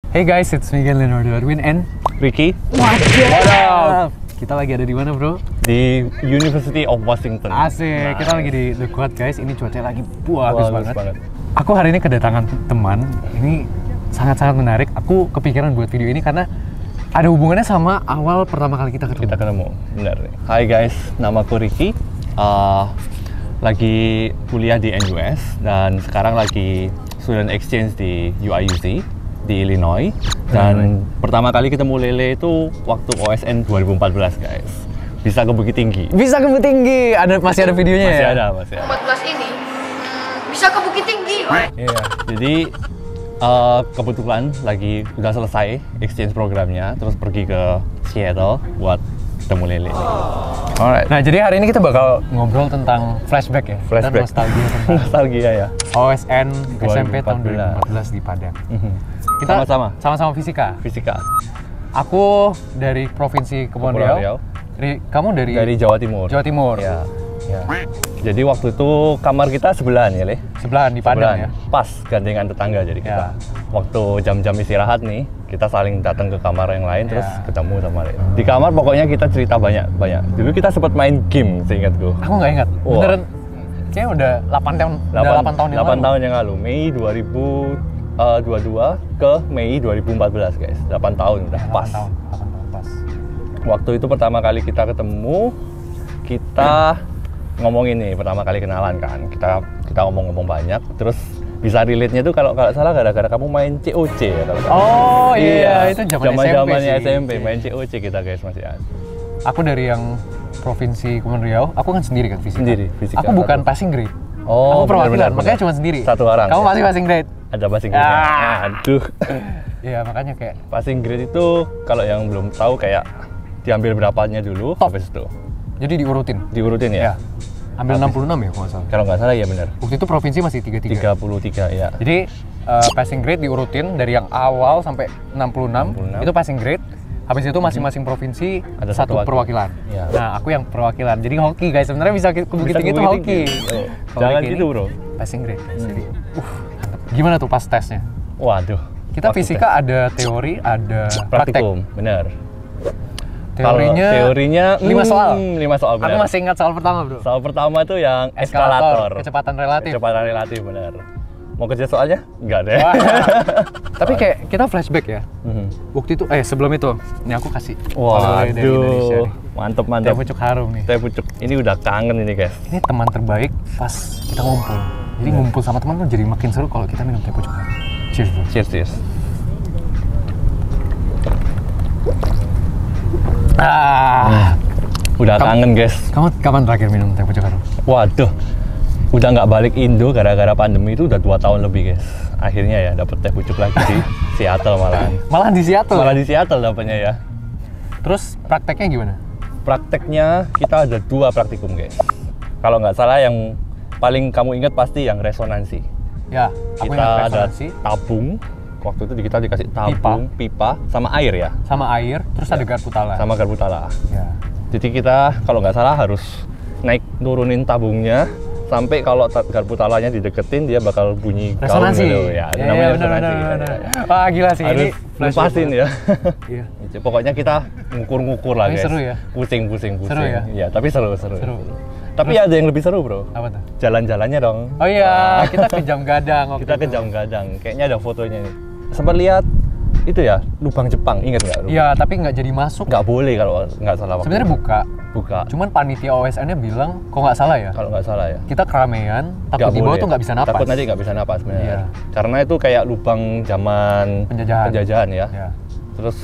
Hey guys, it's me again, Leonardo Edwin and Ricky. What up? Kita lagi ada di mana, bro? Di University of Washington. Asik, kita lagi di The Quad, guys. Ini cuaca lagi bagus banget. Aku hari ini kedatangan teman. Ini sangat-sangat menarik. Aku kepikiran buat video ini karena ada hubungannya sama awal pertama kali kita ketemu. Benar nih. Hai guys, namaku Ricky. Lagi kuliah di NUS dan sekarang lagi student exchange di UIUC di Illinois. Dan pertama kali ketemu Lele itu waktu OSN 2014, guys. Bisa ke Bukit Tinggi. Bisa ke Bukit Tinggi. Masih ada videonya masih ya? Masih ada. 14 ini bisa ke Bukit Tinggi. Iya. Jadi kebetulan lagi udah selesai exchange programnya, terus pergi ke Seattle buat ketemu Lele. Alright. Nah, jadi hari ini kita bakal ngobrol tentang flashback ya? Dan nostalgia tentang nostalgia ya. OSN SMP tahun 2014 di Padang. Kita sama-sama fisika. Aku dari Provinsi Kepulauan Riau. Kamu dari Jawa Timur. Jawa Timur. Ya. Jadi waktu itu kamar kita sebelahan ya, Le? Sebelahan di Padang ya. Pas gandengan tetangga jadi kita. Waktu jam-jam istirahat nih, kita saling datang ke kamar yang lain terus ketemu sama Le. Di kamar pokoknya kita cerita banyak. Dulu kita sempat main game, seingatku. Aku nggak ingat. Beneran kayaknya udah 8 tahun yang lalu. Mei 2022 ke Mei 2014, guys. 8 tahun udah pas. 8 tahun pas. Waktu itu pertama kali kita ketemu, kita ngomongin nih, pertama kali kenalan kan. Kita ngomong-ngomong banyak, terus bisa relate-nya tuh kalau salah gara-gara kamu main COC ya. Oh iya, itu zaman-zamannya SMP main COC kita, guys, masih ada. Aku dari yang Provinsi Kepulauan Riau, aku kan sendiri kan fisika. Fisika. Aku bukan passing grade. Oh, aku perwakilan, makanya cuma sendiri. Satu orang. Kamu masih passing grade? Ada passing grade. Aduh. Iya, makanya kayak passing grade itu kalau yang belum tahu kayak diambil berapanya dulu, habis itu. Jadi diurutin ya? Ambil 66 ya kalau nggak salah. Kalau nggak salah ya benar. Waktu itu provinsi masih 33 ya. Jadi passing grade diurutin dari yang awal sampai 66. Itu passing grade. Habis itu masing-masing provinsi ada satu perwakilan. Ya. Nah, aku yang perwakilan. Jadi hoki, guys. Sebenarnya bisa ke Bukit Tinggi itu hoki. Jangan gitu, bro. Passing grade. Jadi, gimana tuh pas tesnya? Waduh. Kita fisika ada teori, ada praktikum. Benar. Teorinya 5 soal. 5 soal, benar. Aku masih ingat soal pertama, bro. Soal pertama tuh yang eskalator. Kecepatan relatif, benar. Mau kerja soalnya? Enggak deh. Tapi kayak kita flashback ya. Waktu itu, sebelum itu, ini aku kasih. Waduh, mantep. Teh pucuk harum nih. Teh pucuk, ini udah kangen ini, guys. Ini teman terbaik pas kita ngumpul. Jadi ngumpul sama teman tuh jadi makin seru kalau kita minum teh pucuk harum. Cheers, bro. Cheers. Udah kangen, guys. Kamu kapan terakhir minum teh pucuk harum? Waduh, udah nggak balik Indo gara-gara pandemi itu udah 2 tahun lebih, guys. Akhirnya ya dapet teh pucuk lagi di Seattle malahan. Malah di Seattle dapetnya ya. Terus prakteknya gimana? Prakteknya kita ada 2 praktikum, guys. Kalau nggak salah yang paling kamu ingat pasti yang resonansi. Ya, kita ada tabung. Waktu itu kita dikasih tabung, pipa sama air ya. Sama air, terus ada garpu tala. Sama garpu tala. Ya. Jadi kita kalau nggak salah harus nurunin tabungnya sampai kalau garpu talanya dideketin dia bakal bunyi resonansi. Ya, namanya resonansi. Wah, gila sih. Harus lepasin ya. Iya. Pokoknya kita ngukur-ngukur lah, guys. Seru ya? Pusing. Seru ya? Iya, tapi seru. Tapi ada yang lebih seru, bro. Apa tuh? Jalan-jalannya dong. Oh iya, kita ke Jam Gadang. Kita ke Jam Gadang. Kayaknya ada fotonya nih. Sempat lihat itu ya, lubang Jepang, ingat nggak? Iya, tapi nggak jadi masuk. Nggak boleh kalau nggak salah. Sebenarnya buka. Cuman panitia OSN-nya bilang, kok nggak salah ya? Kalau nggak salah ya. Kita keramaian, takut di bawah tuh nggak bisa napas. Takut nanti nggak bisa napas, benar. Iya. Karena itu kayak lubang zaman penjajahan ya. Iya. Terus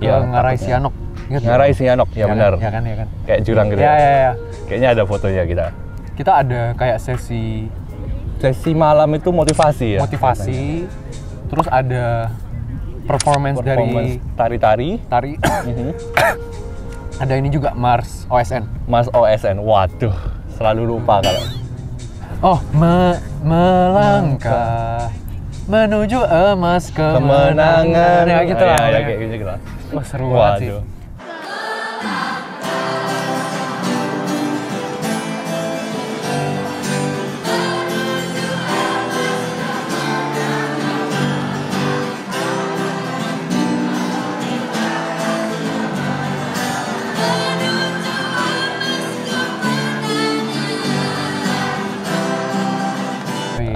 Ngarai Sianok. Ngarai Sianok, ya benar. Ya kan. Kayak jurang gitu. Iya. Kayaknya ada fotonya kita. Kita ada kayak sesi malam itu motivasi ya. Terus ada performance dari tari. Ada ini juga Mars OSN. Waduh, selalu lupa kalau. Melangkah menuju emas kemenangan. Ya gitu lah. Ya kayak gitu. Wah, seru banget sih.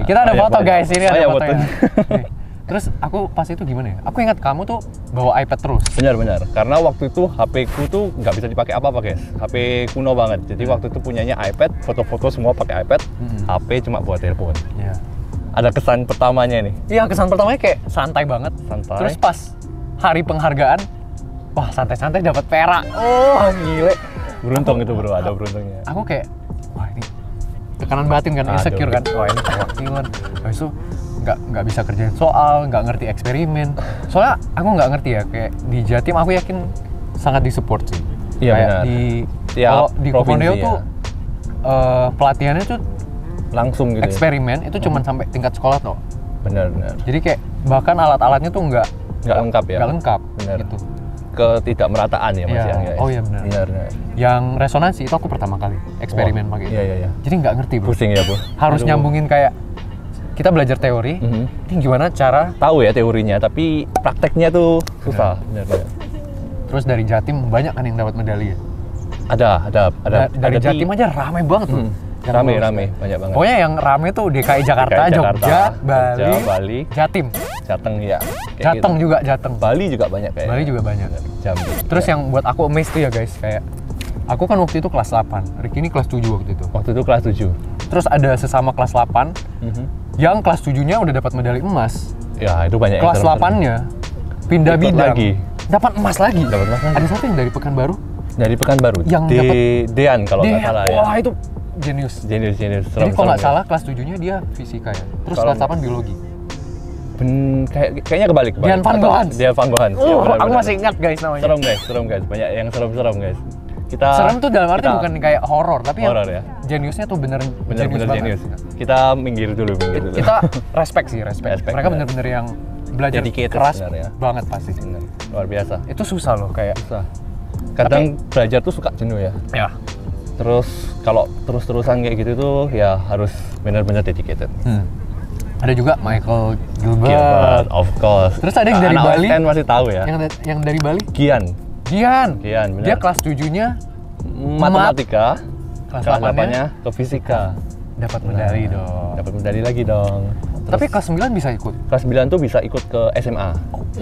Kita ada foto guys, ini ada foto. fotonya. Nih. Terus aku pas itu gimana ya? Aku ingat kamu tuh bawa iPad terus. Benar. Karena waktu itu HP ku tuh nggak bisa dipakai apa-apa guys. HP kuno banget. Jadi waktu itu punyanya iPad, foto-foto semua pakai iPad. HP cuma buat telepon. Iya. Ada kesan pertamanya nih. Iya, kesan pertamanya kayak santai banget. Santai. Terus pas hari penghargaan, wah santai-santai dapat perak. Oh, gile. Beruntung itu bro, ada beruntungnya. Aku kayak, wah ini tekanan batin kan, insecure kan. Wah ini perwakilan. Habis itu nggak bisa kerjain soal, nggak ngerti eksperimen. Soalnya aku nggak ngerti ya, kayak di Jatim aku yakin sangat disupport sih. Iya kayak benar. Kalau di Kopondeo tuh pelatihannya tuh langsung gitu. Eksperimen itu cuma sampai tingkat sekolah toh. Benar. Jadi kayak bahkan alat-alatnya tuh nggak lengkap ya. Nggak lengkap. Benar. Gitu. Ketidakmerataan ya Mas ya. Oh iya benar. Yang resonansi itu aku pertama kali eksperimen pakai itu. Iya. Jadi nggak ngerti bro. Pusing ya bro. Harus nyambungin kayak kita belajar teori, ini gimana cara tahu ya teorinya, tapi prakteknya tuh susah. Benar. Terus dari Jatim banyak kan yang dapat medali ya? Ada. Dari Jatim aja rame banget tuh. Rame, banyak banget. Pokoknya yang rame tuh DKI Jakarta, Jogja, Bali, Jatim. Jateng ya. Jateng gitu. Juga Jateng. Bali juga banyak kayaknya. Bali juga banyak. Jambi. Terus yang buat aku amazed tuh ya guys, kayak aku kan waktu itu kelas 8, Ricky ini kelas 7 waktu itu. Waktu itu kelas 7. Terus ada sesama kelas 8 yang kelas 7-nya udah dapat medali emas. Ya, itu banyak. Kelas 8-nya pindah bidang. Dapat emas lagi. Ada satu yang dari Pekanbaru. Dari Pekanbaru. Yang dapat Dean kalau nggak salah ya. Wah, itu jenius. Jadi kalau nggak salah kelas 7-nya dia fisika ya. Terus kelas 8 biologi. Kayaknya kebalik. Dian Van Gohan. Aku masih ingat guys namanya. Serem guys. Banyak yang serem guys. Serem tuh dalam arti bukan kayak horor, tapi horror ya. Jeniusnya tuh bener jenius. Kita minggir dulu. Kita respect. Mereka bener-bener yang belajar keras ya. Banget pasti. Bener. Luar biasa. Itu susah loh kayak. Susah. Kadang belajar tuh suka jenuh ya. Ya. Terus kalau terus-terusan kayak gitu tuh ya harus benar-benar dedicated. Ada juga Michael Gilbert, of course. Terus ada yang dari Bali. Kan masih tahu ya. Yang dari Bali? Gian, benar. Dia kelas 7-nya matematika, kelas 8-nya ke fisika. Dapat medali dong. Dapat medali lagi dong. Tapi kelas 9 bisa ikut? Kelas 9 tuh bisa ikut ke SMA.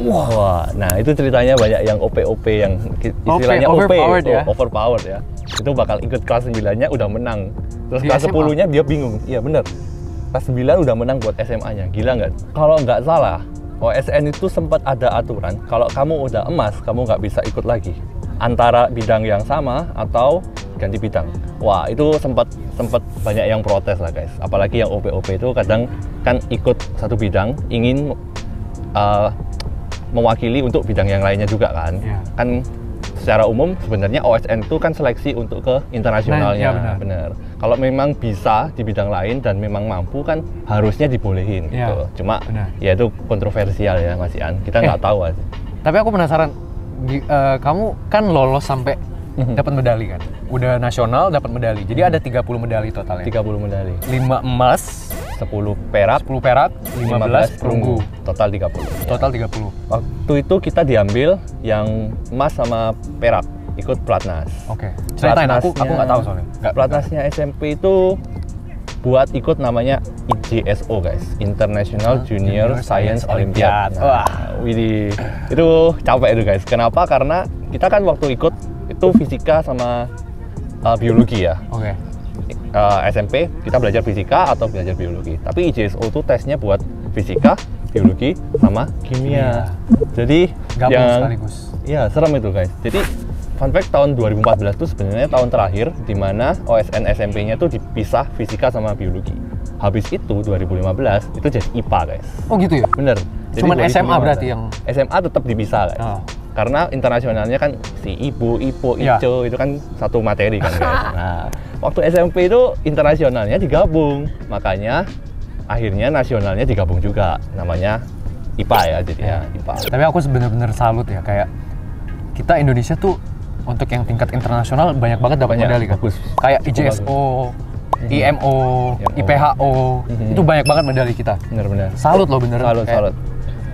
Wah, nah itu ceritanya banyak yang OP yang istilahnya overpowered ya. Itu bakal ikut kelas 9-nya udah menang. Terus kelas 10-nya dia bingung. Iya bener. Kelas 9 udah menang buat SMA-nya. Gila nggak? Kalau nggak salah, OSN itu sempat ada aturan. Kalau kamu udah emas, kamu nggak bisa ikut lagi. Antara bidang yang sama atau ganti bidang. Wah, itu sempat banyak yang protes lah guys. Apalagi yang OP itu kadang kan ikut satu bidang, ingin mewakili untuk bidang yang lainnya juga kan. Kan secara umum sebenarnya OSN itu kan seleksi untuk ke internasionalnya. Bener. Kalau memang bisa di bidang lain dan memang mampu kan harusnya dibolehin gitu. Cuma ya itu kontroversial ya Mas Ian. Kita nggak tahu aja. Tapi aku penasaran, kamu kan lolos sampai dapat medali kan? Udah nasional dapat medali. Jadi ada 30 medali totalnya. 30 medali. 5 emas, 10 perak, 15 perunggu. Total 30. Total 30. Waktu itu kita diambil yang emas sama perak, ikut pelatnas. Oke. Ceritain, aku nggak tahu soalnya. Pelatnasnya SMP itu buat ikut namanya IJSO guys, International Junior Science Olympiad. Wah, widih. Itu capek itu guys. Kenapa? Karena kita kan waktu ikut itu fisika sama biologi ya. Oke. SMP kita belajar fisika atau belajar biologi. Tapi IJSO itu tesnya buat fisika, biologi, sama kimia. Jadi gabung sekaligus. Iya, serem itu guys. Jadi fun fact, tahun 2014 itu sebenarnya tahun terakhir di mana OSN SMP-nya tuh dipisah fisika sama biologi. Habis itu 2015 itu jadi IPA guys. Oh gitu ya? Bener. Cuman SMA berarti yang SMA tetap dipisah guys. Karena internasionalnya kan si IPO, ICO itu kan satu materi kan guys. Nah, waktu SMP itu internasionalnya digabung. Makanya akhirnya nasionalnya digabung juga. Namanya IPA ya jadinya IPA. Tapi aku bener-bener salut ya, kayak kita Indonesia tuh untuk yang tingkat internasional banyak banget dapat medali kan. Kayak IJSO, IMO, IPHO, itu banyak banget medali kita. Bener-bener. Salut loh bener. Salut.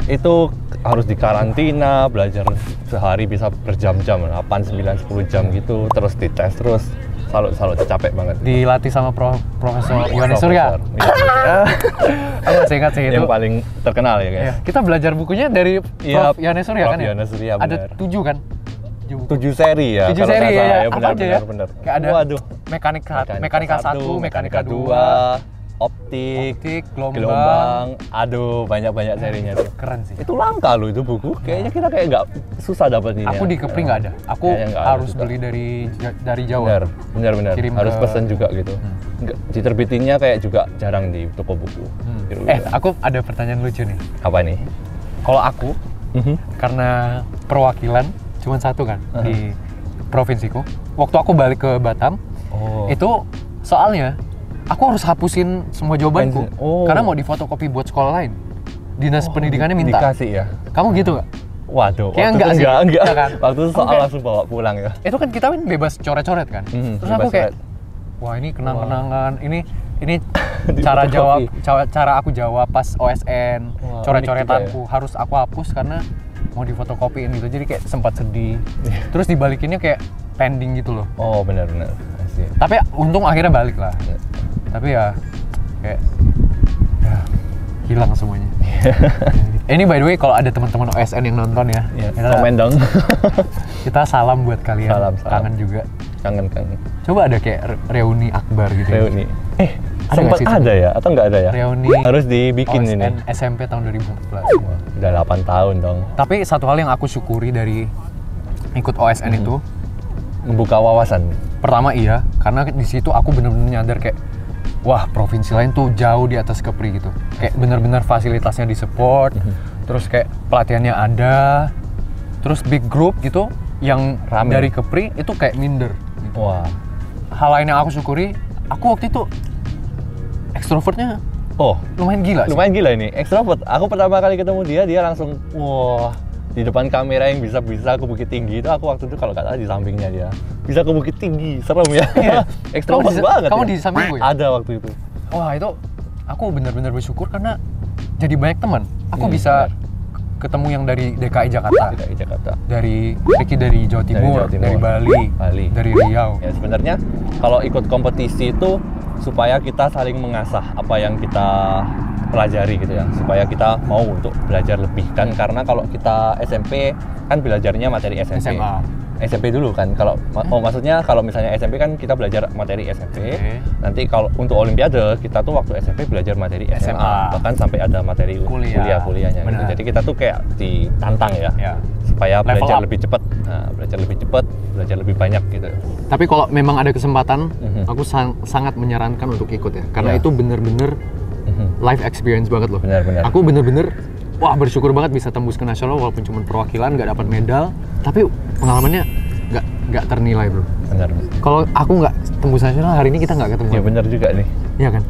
Itu harus dikarantina, belajar sehari bisa berjam-jam, 8, 9, 10 jam gitu, terus dites terus. salut capek banget. Dilatih sama Profesor Yohanes Surya. Aku masih ingat sih itu. Yang paling terkenal ya guys. Iya, kita belajar bukunya dari Prof Yohanes Surya kan ya? Yohanes Surya, ada benar. 7 kan? 7 seri ya. 7 seri ya. Apa aja ya? Benar. Kayak ada Waduh. mekanika 1, mekanika 2, optik, gelombang. Aduh, banyak serinya tuh. Keren sih. Itu langka loh itu buku. Kayaknya kita kayak nggak susah dapetinnya. Aku di Kepri nggak ada. Aku harus beli dari Jawa. Benar. Kirim Harus pesen juga gitu. Diterbitinnya kayak juga jarang di toko buku. Aku ada pertanyaan lucu nih. Apa nih? Kalau aku, karena perwakilan cuma satu kan di provinsiku. Waktu aku balik ke Batam, itu soalnya aku harus hapusin semua jawabanku karena mau difotokopi buat sekolah lain. Dinas pendidikannya minta. Dikasih ya? Kamu gitu nggak? Waduh, kayaknya enggak sih. Enggak. Kan? Waktu itu soal langsung bawa pulang ya. Itu kan kita kan bebas coret-coret kan. Terus aku kayak, wah ini kenang-kenangan, ini cara aku jawab pas OSN, coret-coretanku harus aku hapus karena mau difotokopiin gitu. Jadi kayak sempat sedih. Terus dibalikinnya kayak pending gitu loh. Oh benar. Tapi untung akhirnya balik lah. Tapi ya kayak hilang semuanya. Ini by the way kalau ada teman-teman OSN yang nonton ya, komen dong. Kita salam buat kalian. Salam. Kangen juga. Kangen. Coba ada kayak reuni akbar gitu. Reuni. Sempat ada ya atau nggak ada ya? Reuni harus dibikin OSN ini. SMP tahun 2014. Udah 8 tahun dong. Tapi satu hal yang aku syukuri dari ikut OSN itu membuka wawasan. Pertama iya, karena di situ aku benar-benar nyadar kayak wah, provinsi lain tuh jauh di atas Kepri gitu. Kayak benar-benar fasilitasnya di-support, terus kayak pelatihannya ada, terus big group gitu yang rame. Dari Kepri itu kayak minder gitu. Wah. Hal lain yang aku syukuri, aku waktu itu ekstrovertnya lumayan gila sih. Lumayan gila ini, ekstrovert. Aku pertama kali ketemu dia langsung wah, di depan kamera yang bisa ke Bukit Tinggi itu aku waktu itu kalau nggak salah di sampingnya dia. Bisa ke Bukit Tinggi, serem ya. Ekstrovert banget. Kamu ya? di sampingku ya? Ada waktu itu. Wah, itu aku benar-benar bersyukur karena jadi banyak teman. Aku bisa ketemu yang dari DKI Jakarta. Dari Ricky dari Jawa Timur, dari Bali, dari Riau. Ya sebenarnya kalau ikut kompetisi itu supaya kita saling mengasah apa yang kita pelajari gitu ya, supaya kita mau untuk belajar lebih kan, karena kalau kita SMP kan belajarnya materi SMP dulu kan, maksudnya kalau misalnya SMP kan kita belajar materi SMP, nanti kalau untuk Olimpiade kita tuh waktu SMP belajar materi SMA, bahkan sampai ada materi kuliahnya gitu. Jadi kita tuh kayak ditantang ya. Supaya belajar lebih cepat, belajar lebih banyak gitu. Tapi kalau memang ada kesempatan, aku sangat menyarankan untuk ikut ya, karena itu bener-bener life experience banget loh. Benar. Aku bener-bener bersyukur banget bisa tembus ke nasional walaupun cuma perwakilan, nggak dapat medal, tapi pengalamannya nggak ternilai bro. Benar. Kalau aku nggak tembus nasional hari ini kita nggak ketemu. Ya benar juga nih. Iya kan.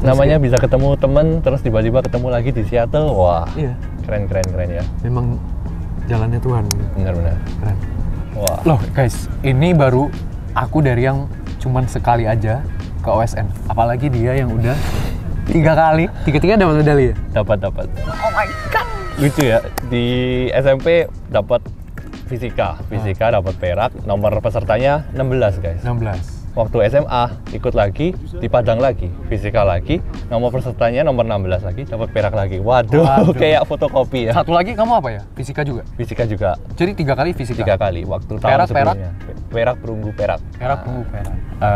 Namanya bisa ketemu temen, terus tiba-tiba ketemu lagi di Seattle, wah. Iya. Keren ya. Memang jalannya Tuhan. Benar. Keren. Wah. Loh guys, ini baru aku dari yang cuman sekali aja ke OSN, apalagi dia yang udah 3 kali, tiga dapat medali ya? Dapat. Oh my god. Lucu ya, di SMP dapat fisika dapat perak, nomor pesertanya 16 guys. 16. Waktu SMA ikut lagi, di Padang lagi, fisika lagi, nomor pesertanya nomor 16 lagi, dapat perak lagi. Waduh. Kayak fotokopi ya. Satu lagi kamu apa ya? Fisika juga? Fisika juga. Jadi 3 kali fisika? 3 kali, waktu tahun sebelumnya. Perak, perunggu, perak.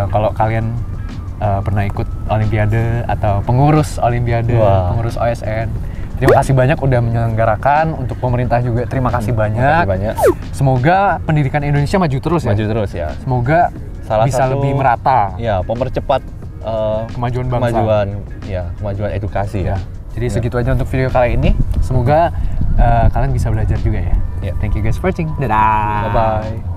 Kalau kalian pernah ikut Olimpiade atau pengurus Olimpiade, pengurus OSN, terima kasih banyak udah menyelenggarakan. Untuk pemerintah juga terima kasih banyak. Semoga pendidikan Indonesia maju terus ya. Semoga bisa lebih merata. Ya, mempercepat kemajuan bangsa. Kemajuan edukasi ya. Jadi segitu aja untuk video kali ini. Semoga kalian bisa belajar juga ya. Thank you guys for watching. Dadah. Bye bye.